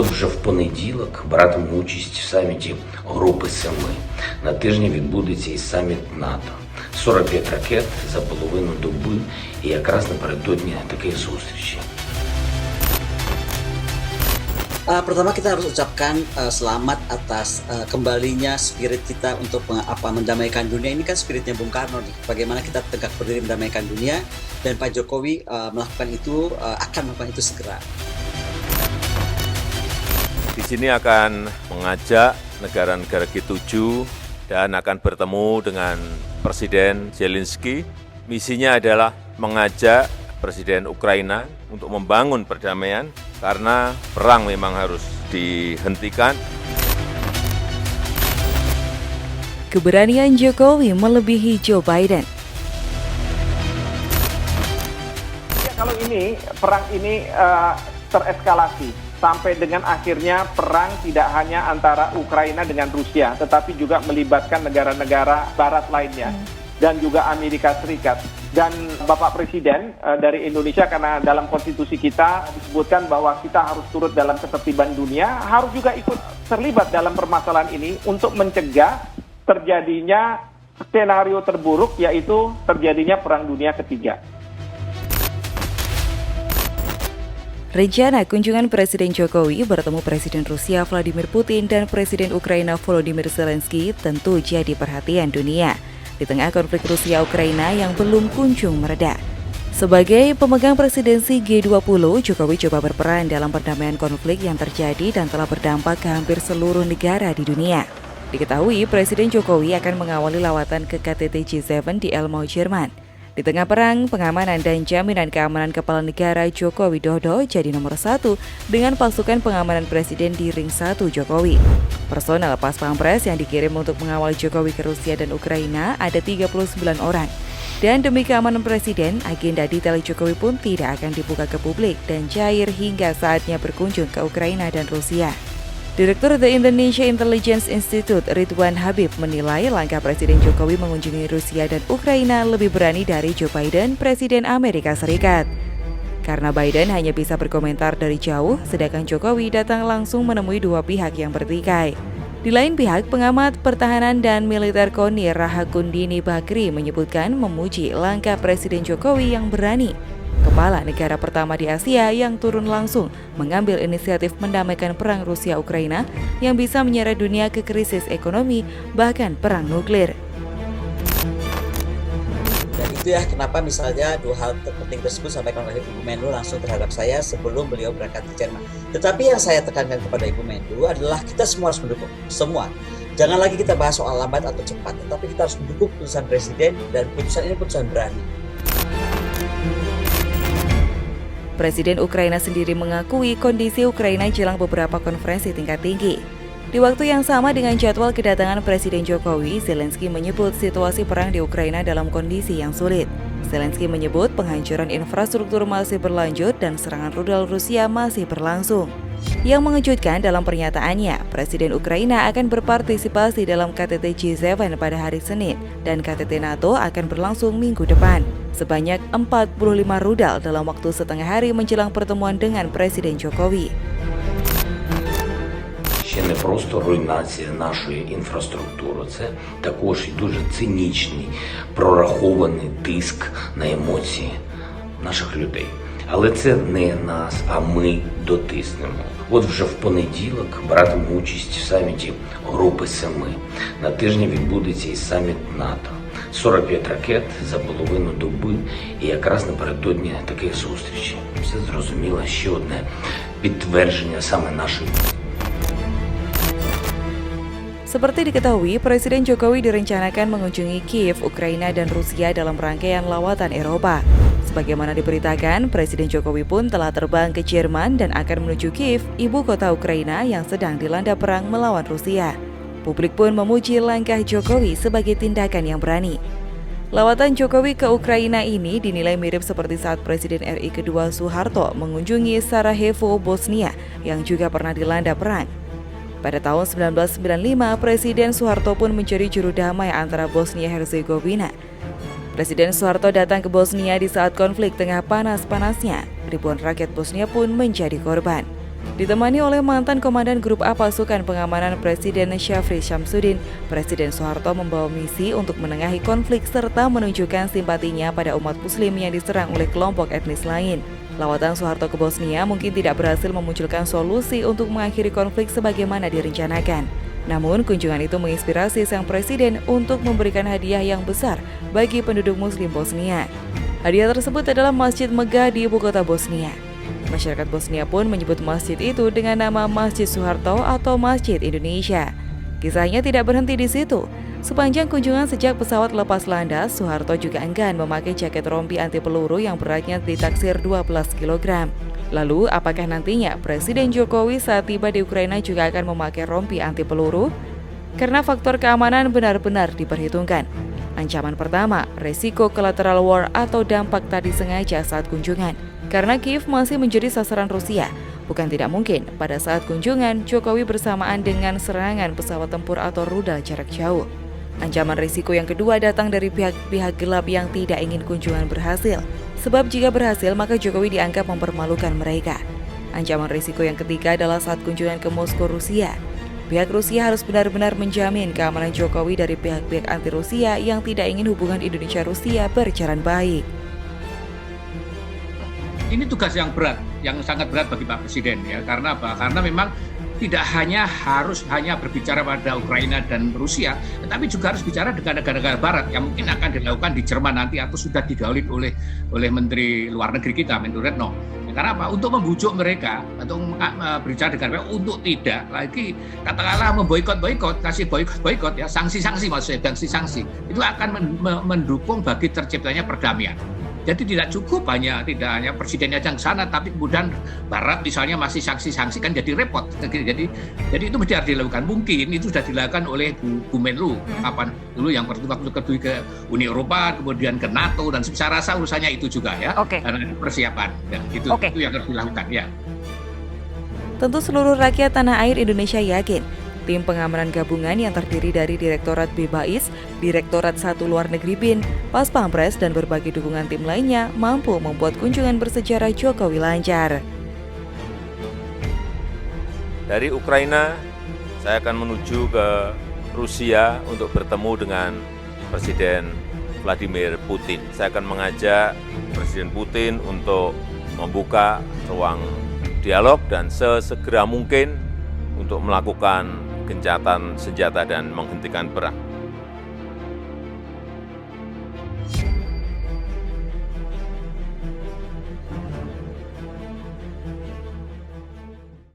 От вже в понеділок братиме участь в саміті Групи Семи. На тижні відбудеться і саміт НАТО. 45 ракет за половину доби і якраз напередодні таких зустрічей. Pertama kita harus ucapkan selamat atas kembalinya spirit kita untuk mendamaikan dunia. Ini kan spiritnya Bung Karno nih. Bagaimana kita tegak berdiri mendamaikan dunia, dan Pak Jokowi melakukan itu, akan melakukan itu segera. Di sini akan mengajak negara-negara G7 dan akan bertemu dengan Presiden Zelensky. Misinya adalah mengajak Presiden Ukraina untuk membangun perdamaian karena perang memang harus dihentikan. Keberanian Jokowi melebihi Joe Biden. Ya, kalau perang ini tereskalasi sampai dengan akhirnya perang tidak hanya antara Ukraina dengan Rusia, tetapi juga melibatkan negara-negara Barat lainnya dan juga Amerika Serikat. Dan Bapak Presiden dari Indonesia, karena dalam konstitusi kita disebutkan bahwa kita harus turut dalam ketertiban dunia, harus juga ikut terlibat dalam permasalahan ini untuk mencegah terjadinya skenario terburuk, yaitu terjadinya Perang Dunia Ketiga. Rencana kunjungan Presiden Jokowi bertemu Presiden Rusia Vladimir Putin dan Presiden Ukraina Volodymyr Zelensky tentu jadi perhatian dunia di tengah konflik Rusia-Ukraina yang belum kunjung mereda. Sebagai pemegang presidensi G20, Jokowi coba berperan dalam perdamaian konflik yang terjadi dan telah berdampak ke hampir seluruh negara di dunia. Diketahui Presiden Jokowi akan mengawali lawatan ke KTT G7 di Elmau, Jerman. Di tengah perang, pengamanan dan jaminan keamanan kepala negara Joko Widodo jadi nomor 1 dengan pasukan pengamanan presiden di ring 1 Jokowi. Personel pas pampres yang dikirim untuk mengawal Jokowi ke Rusia dan Ukraina ada 39 orang. Dan demi keamanan presiden, agenda detail Jokowi pun tidak akan dibuka ke publik dan cair hingga saatnya berkunjung ke Ukraina dan Rusia. Direktur The Indonesia Intelligence Institute Ridwan Habib menilai langkah Presiden Jokowi mengunjungi Rusia dan Ukraina lebih berani dari Joe Biden, Presiden Amerika Serikat. Karena Biden hanya bisa berkomentar dari jauh, sedangkan Jokowi datang langsung menemui dua pihak yang bertikai. Di lain pihak, pengamat pertahanan dan militer KONI Rahakundini Bakri menyebutkan memuji langkah Presiden Jokowi yang berani. Kepala negara pertama di Asia yang turun langsung mengambil inisiatif mendamaikan perang Rusia-Ukraina yang bisa menyeret dunia ke krisis ekonomi, bahkan perang nuklir. Dan itu ya kenapa misalnya dua hal terpenting tersebut sampaikan oleh Ibu Menlu langsung terhadap saya sebelum beliau berangkat ke Jerman. Tetapi yang saya tekankan kepada Ibu Menlu adalah kita semua harus mendukung, semua. Jangan lagi kita bahas soal lambat atau cepat, tetapi kita harus mendukung keputusan Presiden, dan keputusan ini keputusan berani. Presiden Ukraina sendiri mengakui kondisi Ukraina jelang beberapa konferensi tingkat tinggi. Di waktu yang sama dengan jadwal kedatangan Presiden Jokowi, Zelensky menyebut situasi perang di Ukraina dalam kondisi yang sulit. Zelensky menyebut penghancuran infrastruktur masih berlanjut dan serangan rudal Rusia masih berlangsung. Yang mengejutkan dalam pernyataannya, Presiden Ukraina akan berpartisipasi dalam KTT G7 pada hari Senin dan KTT NATO akan berlangsung minggu depan. Sebanyak 45 rudal dalam waktu setengah hari menjelang pertemuan dengan Presiden Jokowi. Ще не просто руйнація нашої інфраструктури, це також і дуже цинічний, прорахований тиск на емоції наших людей. Але це не нас, а ми дотиснемо. От вже в понеділок братиме участь в саміті Групи Семи. На тижні відбудеться і саміт НАТО. 45 ракет за половину доби і якраз напередодні таких зустрічей. Все зрозуміло, ще одне підтвердження саме нашої. Seperti diketahui, Presiden Jokowi direncanakan mengunjungi Kiev, Ukraina, dan Rusia dalam rangkaian lawatan Eropa. Sebagaimana diberitakan, Presiden Jokowi pun telah terbang ke Jerman dan akan menuju Kiev, ibu kota Ukraina yang sedang dilanda perang melawan Rusia. Publik pun memuji langkah Jokowi sebagai tindakan yang berani. Lawatan Jokowi ke Ukraina ini dinilai mirip seperti saat Presiden RI kedua Soeharto mengunjungi Sarajevo, Bosnia, yang juga pernah dilanda perang. Pada tahun 1995, Presiden Soeharto pun menjadi juru damai antara Bosnia-Herzegovina. Presiden Soeharto datang ke Bosnia di saat konflik tengah panas-panasnya. Ribuan rakyat Bosnia pun menjadi korban. Ditemani oleh mantan Komandan Grup A Pasukan Pengamanan Presiden Syafri Syamsuddin, Presiden Soeharto membawa misi untuk menengahi konflik serta menunjukkan simpatinya pada umat Muslim yang diserang oleh kelompok etnis lain. Lawatan Soeharto ke Bosnia mungkin tidak berhasil memunculkan solusi untuk mengakhiri konflik sebagaimana direncanakan. Namun, kunjungan itu menginspirasi sang presiden untuk memberikan hadiah yang besar bagi penduduk Muslim Bosnia. Hadiah tersebut adalah Masjid Megah di ibu kota Bosnia. Masyarakat Bosnia pun menyebut masjid itu dengan nama Masjid Soeharto atau Masjid Indonesia. Kisahnya tidak berhenti di situ. Sepanjang kunjungan sejak pesawat lepas landas, Soeharto juga enggan memakai jaket rompi anti peluru yang beratnya ditaksir 12 kg. Lalu, apakah nantinya Presiden Jokowi saat tiba di Ukraina juga akan memakai rompi anti peluru? Karena faktor keamanan benar-benar diperhitungkan. Ancaman pertama, resiko collateral war atau dampak tak disengaja saat kunjungan. Karena Kiev masih menjadi sasaran Rusia, bukan tidak mungkin pada saat kunjungan Jokowi bersamaan dengan serangan pesawat tempur atau rudal jarak jauh. Ancaman risiko yang kedua datang dari pihak-pihak gelap yang tidak ingin kunjungan berhasil. Sebab jika berhasil, maka Jokowi dianggap mempermalukan mereka. Ancaman risiko yang ketiga adalah saat kunjungan ke Moskow, Rusia. Pihak Rusia harus benar-benar menjamin keamanan Jokowi dari pihak-pihak anti-Rusia yang tidak ingin hubungan Indonesia-Rusia berjalan baik. Ini tugas yang berat, yang sangat berat bagi Pak Presiden ya. Karena apa? Karena memang tidak harus hanya berbicara pada Ukraina dan Rusia, tetapi juga harus bicara dengan negara-negara Barat yang mungkin akan dilakukan di Jerman nanti atau sudah digauli oleh Menteri Luar Negeri kita, Menlu Retno. Ya, karena apa? Untuk membujuk mereka atau berbicara dengan mereka untuk tidak lagi katakanlah memboikot, kasih boikot ya, sanksi-sanksi maksudnya, sanksi itu akan mendukung bagi terciptanya perdamaian. Jadi tidak cukup tidak hanya presidennya yang sana, tapi kemudian Barat misalnya masih sanksi-sanksi kan jadi repot. Jadi itu mesti harus dilakukan. Mungkin itu sudah dilakukan oleh Bu Menlu. Kapan dulu yang waktu kedua ke Uni Eropa, kemudian ke NATO, dan saya rasa urusannya itu juga ya. Karena persiapan. Ya, itu yang harus dilakukan ya. Tentu seluruh rakyat tanah air Indonesia yakin tim pengamanan gabungan yang terdiri dari Direktorat BBAIS, Direktorat 1 Luar Negeri BIN, Pas Pampres, dan berbagai dukungan tim lainnya mampu membuat kunjungan bersejarah Jokowi lancar. Dari Ukraina, saya akan menuju ke Rusia untuk bertemu dengan Presiden Vladimir Putin. Saya akan mengajak Presiden Putin untuk membuka ruang dialog dan sesegera mungkin untuk melakukan gencatan senjata dan menghentikan perang.